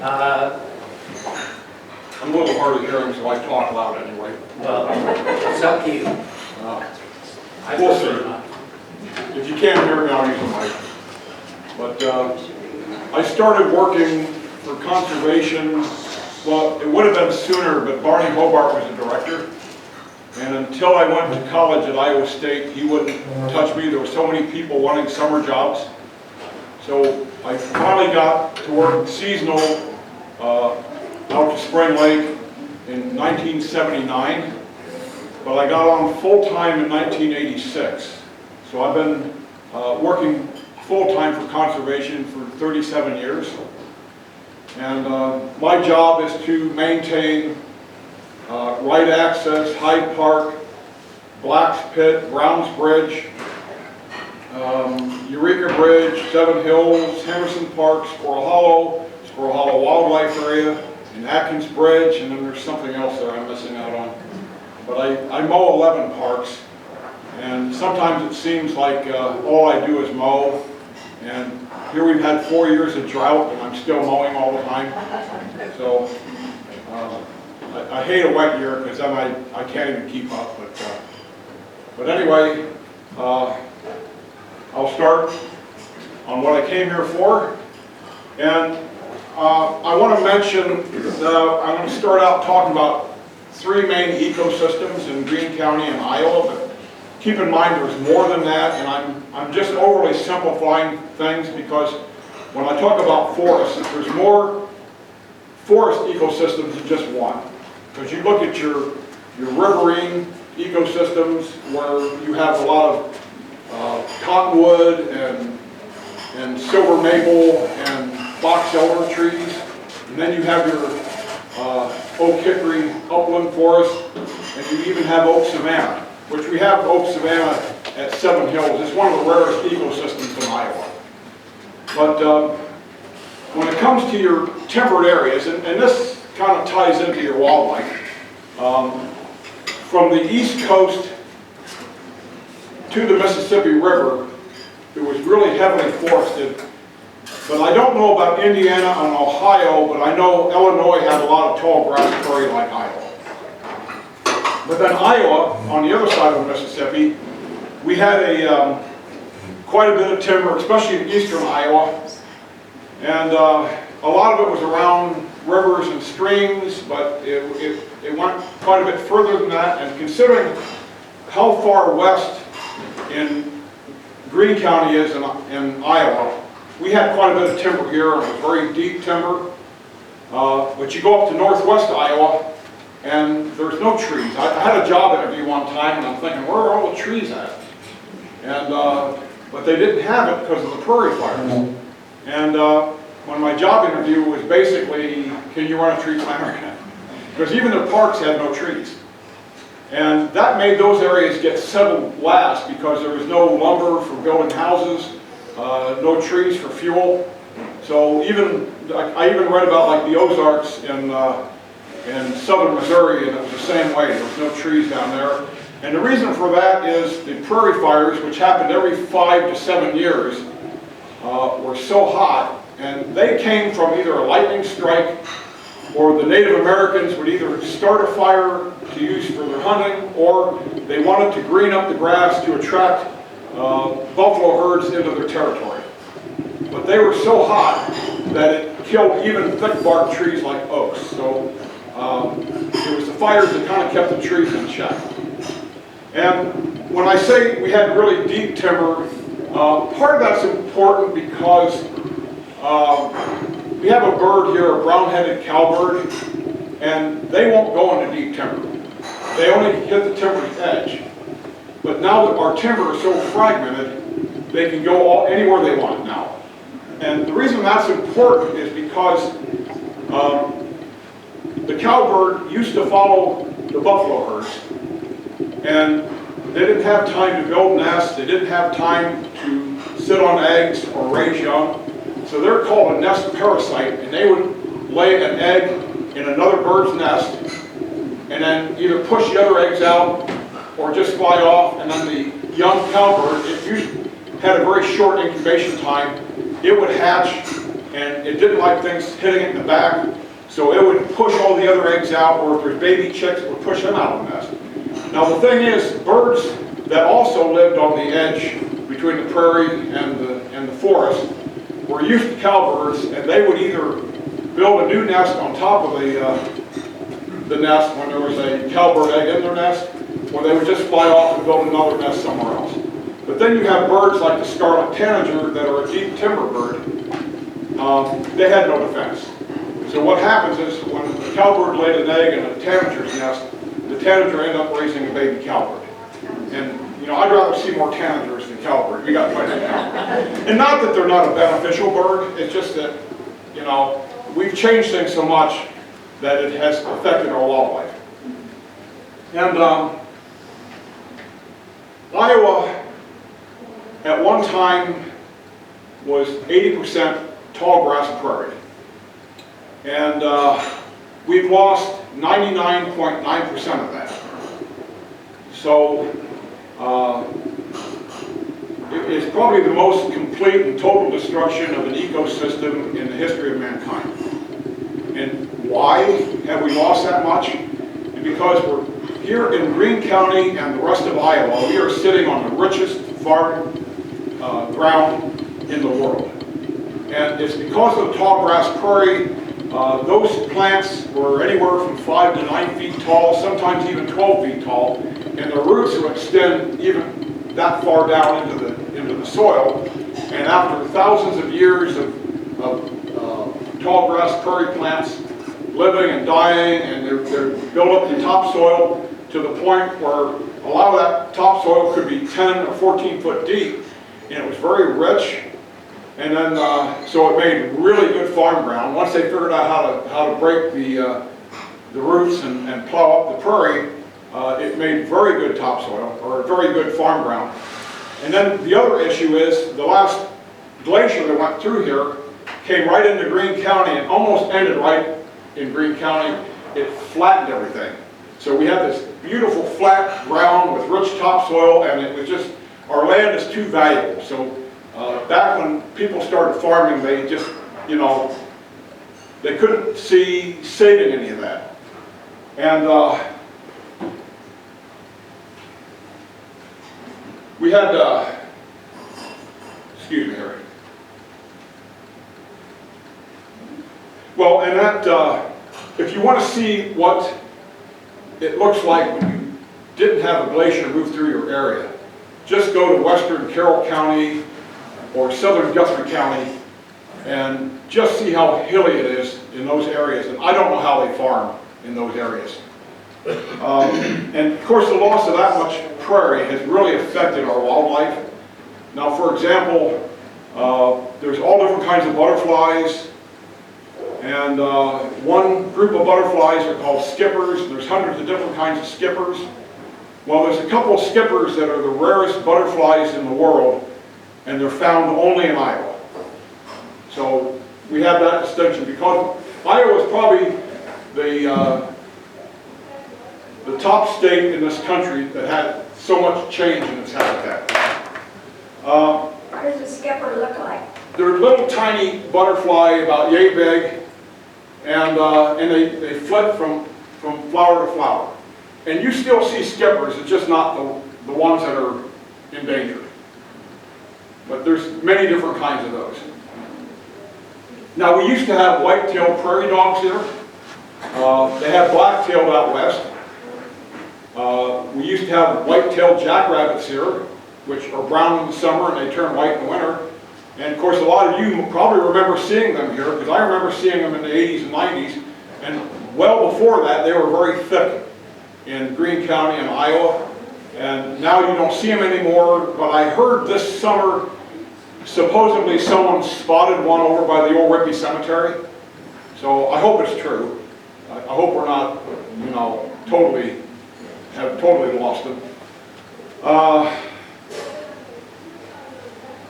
I'm a little hard of hearing, so I talk loud anyway. Well, it's up to you. We'll see. If you can't hear me, I'll use the mic. But I started working for conservation, well, it would have been sooner, but Barney Hobart was the director. And until I went to college at Iowa State, he wouldn't touch me. There were so many people wanting summer jobs. So I finally got to work seasonal out to Spring Lake in 1979. But I got on full-time in 1986. So I've been working full-time for conservation for 37 years. And my job is to maintain right access, Hyde Park, Black's Pit, Browns Bridge, Eureka Bridge, Seven Hills, Henderson Park, Squirrel Hollow Wildlife Area, and Atkins Bridge, and then there's something else there I'm missing out on. But I mow 11 parks, and sometimes it seems like all I do is mow. And here we've had 4 years of drought, and I'm still mowing all the time. So I hate a wet year because then I can't even keep up. But anyway, I'll start on what I came here for. And I want to mention, I'm going to start out talking about 3 main ecosystems in Greene County and Iowa, but keep in mind there's more than that, and I'm just overly simplifying things because when I talk about forests, there's more forest ecosystems than just one. Because you look at your riverine ecosystems where you have a lot of cottonwood and silver maple and box elder trees, and then you have your oak hickory upland forest, and you even have oak savanna, which we have oak savanna at Seven Hills. It's one of the rarest ecosystems in Iowa. But when it comes to your temperate areas, and this kind of ties into your wildlife, from the East Coast to the Mississippi River, it was really heavily forested. But I don't know about Indiana and Ohio, but I know Illinois had a lot of tall grass prairie like Iowa. But then Iowa, on the other side of the Mississippi, we had quite a bit of timber, especially in eastern Iowa. And a lot of it was around rivers and streams, but it went quite a bit further than that. And considering how far west in Greene County is in Iowa, we had quite a bit of timber here, and it was very deep timber. But you go up to northwest Iowa, and there's no trees. I had a job interview one time, and I'm thinking, where are all the trees at? And but they didn't have it because of the prairie fires. And when my job interview was basically, can you run a tree climber? Because even the parks had no trees. And that made those areas get settled last because there was no lumber for building houses, no trees for fuel. So I even read about like the Ozarks in southern Missouri, and it was the same way. There was no trees down there. And the reason for that is the prairie fires, which happened every 5 to 7 years, were so hot, and they came from either a lightning strike or the Native Americans would either start a fire to use for their hunting, or they wanted to green up the grass to attract buffalo herds into their territory. But they were so hot that it killed even thick bark trees like oaks. So it was the fires that kind of kept the trees in check. And when I say we had really deep timber, part of that's important because we have a bird here, a brown-headed cowbird, and they won't go into deep timber. They only hit the timber's edge. But now that our timber is so fragmented, they can go anywhere they want now. And the reason that's important is because the cowbird used to follow the buffalo herds, and they didn't have time to build nests, they didn't have time to sit on eggs or raise young. So they're called a nest parasite, and they would lay an egg in another bird's nest and then either push the other eggs out or just fly off, and then the young cowbird, it usually had a very short incubation time. It would hatch and it didn't like things hitting it in the back, so it would push all the other eggs out, or if there's baby chicks, it would push them out of the nest. Now the thing is, birds that also lived on the edge between the prairie and the forest were used to cowbirds, and they would either build a new nest on top of the nest when there was a cowbird egg in their nest, or they would just fly off and build another nest somewhere else. But then you have birds like the scarlet tanager that are a deep timber bird. They had no defense. So what happens is when the cowbird laid an egg in a tanager's nest, the tanager ended up raising a baby cowbird. And you know, I'd rather see more tanagers than cowbird. We got plenty of cowbird. And not that they're not a beneficial bird, it's just that, you know, we've changed things so much that it has affected our wildlife. And Iowa, at one time, was 80% tall grass prairie. And we've lost 99.9% of that. So it is probably the most complete and total destruction of an ecosystem in the history of mankind. And why have we lost that much? Because we're here in Greene County and the rest of Iowa, we are sitting on the richest farm ground in the world. And it's because of the tall grass prairie. Those plants were anywhere from 5 to 9 feet tall, sometimes even 12 feet tall, and the roots would extend even that far down into the soil. And after thousands of years of tall grass prairie plants living and dying, and they're built up in topsoil to the point where a lot of that topsoil could be 10 or 14 foot deep, and it was very rich. And then, so it made really good farm ground. Once they figured out how to break the roots and plow up the prairie, it made very good topsoil, or very good farm ground. And then the other issue is the last glacier that went through here came right into Greene County and almost ended right in Greene County. It flattened everything. So we have this beautiful flat ground with rich topsoil, and it was just, our land is too valuable. So back when people started farming, they just, you know, they couldn't see saving any of that. And we had, excuse me here. Well, and that, if you want to see what it looks like when you didn't have a glacier move through your area, just go to western Carroll County or southern Guthrie County and just see how hilly it is in those areas. And I don't know how they farm in those areas. And of course the loss of that much prairie has really affected our wildlife. Now for example, there's all different kinds of butterflies, and one group of butterflies are called skippers. There's hundreds of different kinds of skippers. Well, there's a couple of skippers that are the rarest butterflies in the world, and they're found only in Iowa. So we have that distinction because Iowa is probably the top state in this country that had so much change in its habitat. What does a skipper look like? They're a little tiny butterfly, about yay big, and they flit from flower to flower. And you still see skippers, it's just not the ones that are endangered. But there's many different kinds of those. Now we used to have white-tailed prairie dogs here. They have black-tailed out west. We used to have white-tailed jackrabbits here, which are brown in the summer and they turn white in the winter. And of course a lot of you probably remember seeing them here, because I remember seeing them in the 80s and 90s. And well before that they were very thick in Greene County and Iowa. And now you don't see them anymore, but I heard this summer supposedly someone spotted one over by the old Rippey Cemetery. So I hope it's true. I hope we're not, you know, have totally lost them.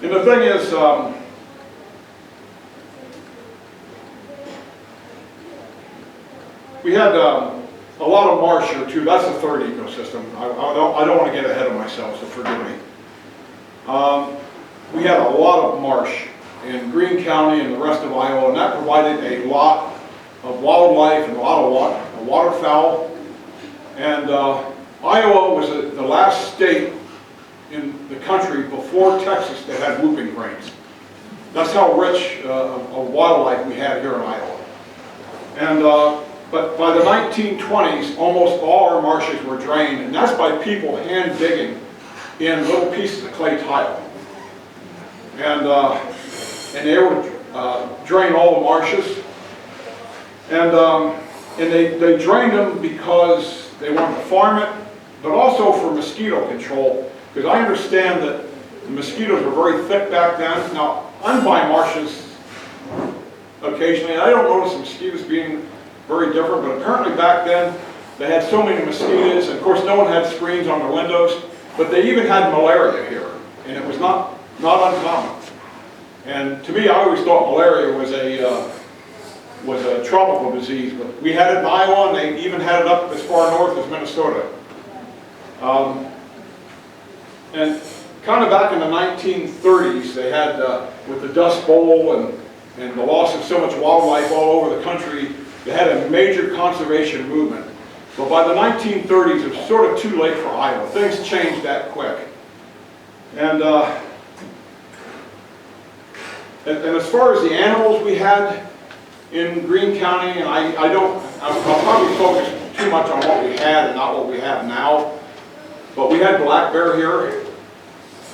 And the thing is, we had a lot of marsh here too. That's the third ecosystem. I don't want to get ahead of myself, so forgive me. We had a lot of marsh in Greene County and the rest of Iowa, and that provided a lot of wildlife and a lot of waterfowl. And Iowa was the last state in the country before Texas that had whooping cranes. That's how rich of wildlife we had here in Iowa. And but by the 1920s, almost all our marshes were drained, and that's by people hand digging in little pieces of clay tile. And they would drain all the marshes. And they drained them because they wanted to farm it, but also for mosquito control, because I understand that the mosquitoes were very thick back then. Now, I'm by marshes occasionally, and I don't notice the mosquitoes being very different, but apparently back then they had so many mosquitoes, and of course no one had screens on their windows, but they even had malaria here, and it was not uncommon. And to me, I always thought malaria was a tropical disease, but we had it in Iowa, and they even had it up as far north as Minnesota. And kind of back in the 1930s, they had, with the Dust Bowl and the loss of so much wildlife all over the country, they had a major conservation movement. But by the 1930s, it was sort of too late for Iowa. Things changed that quick. And as far as the animals we had in Greene County, and I'll probably focus too much on what we had and not what we have now, but we had black bear here.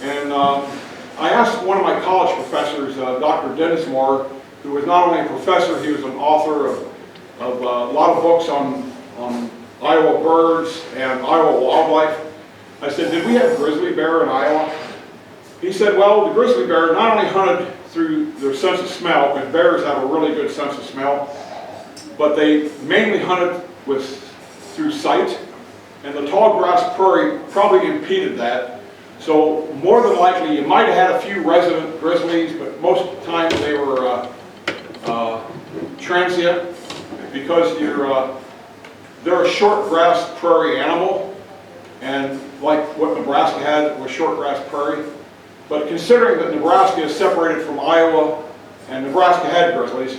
And I asked one of my college professors, Dr. Dennis Moore, who was not only a professor, he was an author of a lot of books on Iowa birds and Iowa wildlife. I said, did we have grizzly bear in Iowa? He said, well, the grizzly bear not only hunted through their sense of smell, because bears have a really good sense of smell, but they mainly hunted through sight, and the tall grass prairie probably impeded that. So more than likely, you might have had a few resident grizzlies, but most of the time they were transient, because they're a short grass prairie animal, and like what Nebraska had was short grass prairie. But considering that Nebraska is separated from Iowa, and Nebraska had grizzlies,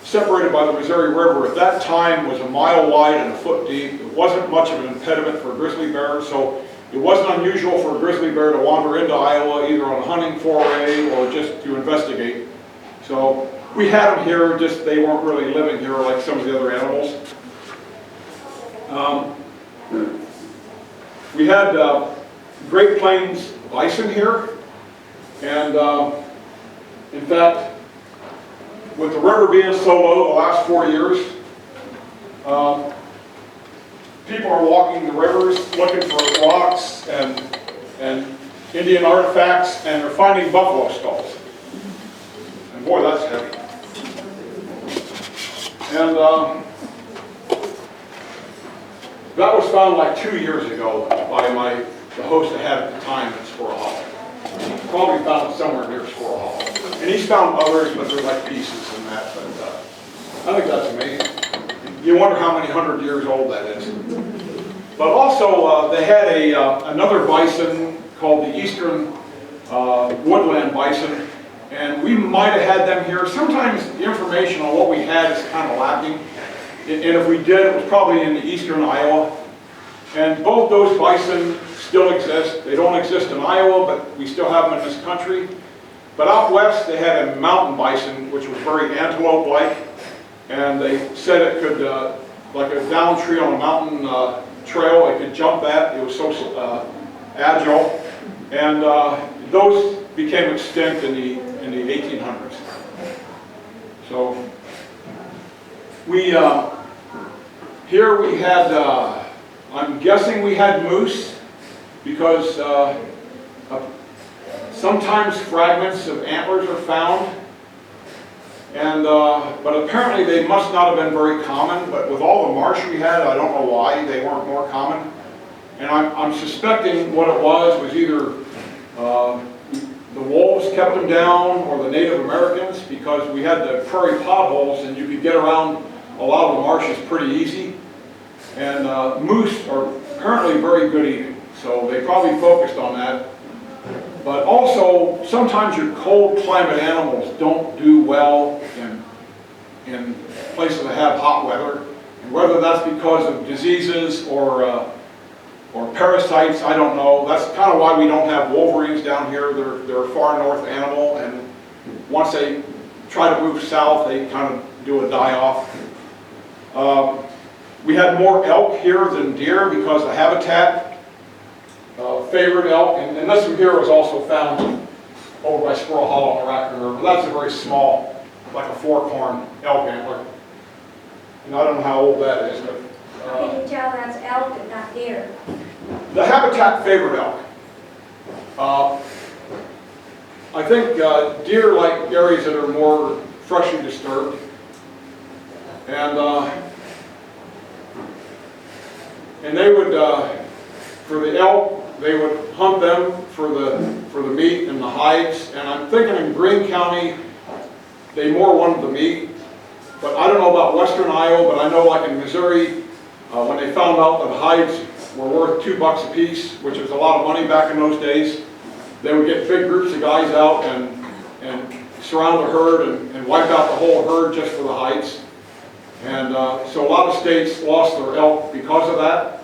separated by the Missouri River, at that time was a mile wide and a foot deep. It wasn't much of an impediment for a grizzly bear, so it wasn't unusual for a grizzly bear to wander into Iowa either on a hunting foray or just to investigate. So we had them here, just they weren't really living here like some of the other animals. We had Great Plains bison here, and in fact, with the river being so low the last 4 years, people are walking the rivers looking for rocks and Indian artifacts, and they're finding buffalo skulls. And boy, that's heavy. And that was found like 2 years ago by the host I had at the time at Squirrel Hollow. He probably found it somewhere near Squirrel Hollow. And he's found others, but they're like pieces and that. But I think that's amazing. You wonder how many 100 years old that is. But also, they had another bison called the Eastern Woodland bison, and we might have had them here. Sometimes the information on what we had is kind of lacking, and if we did, it was probably in the eastern Iowa. And both those bison still exist. They don't exist in Iowa, but we still have them in this country. But out west, they had a mountain bison, which was very antelope-like, and they said it could, like a down tree on a mountain trail, it could jump that. It was so agile, and those became extinct in the 1800s. So here we had, I'm guessing we had moose, because sometimes fragments of antlers are found, and but apparently they must not have been very common. But with all the marsh we had, I don't know why they weren't more common. And I'm suspecting what it was either the wolves kept them down, or the Native Americans, because we had the prairie potholes and you could get around a lot of the marshes pretty easy. And moose are apparently very good eating, so they probably focused on that. But also, sometimes your cold climate animals don't do well in places that have hot weather. And whether that's because of diseases or parasites, I don't know. That's kind of why we don't have wolverines down here. They're a far north animal, and once they try to move south, they kind of do a die-off. We had more elk here than deer because the habitat favored elk, and this one here was also found over by Squirrel Hollow in the Raccoon River. That's a very small, like a fork-horn elk antler. And I don't know how old that is, but How can you tell that's elk and not deer? the habitat favored elk. I think deer like areas that are more freshly disturbed. And they would, for the elk, they would hunt them for the meat and the hides. And I'm thinking in Greene County, they more wanted the meat. But I don't know about western Iowa, but I know like in Missouri, when they found out that hides were worth $2 a piece, which was a lot of money back in those days, they would get big groups of guys out and surround the herd and wipe out the whole herd just for the hides. And so a lot of states lost their elk because of that.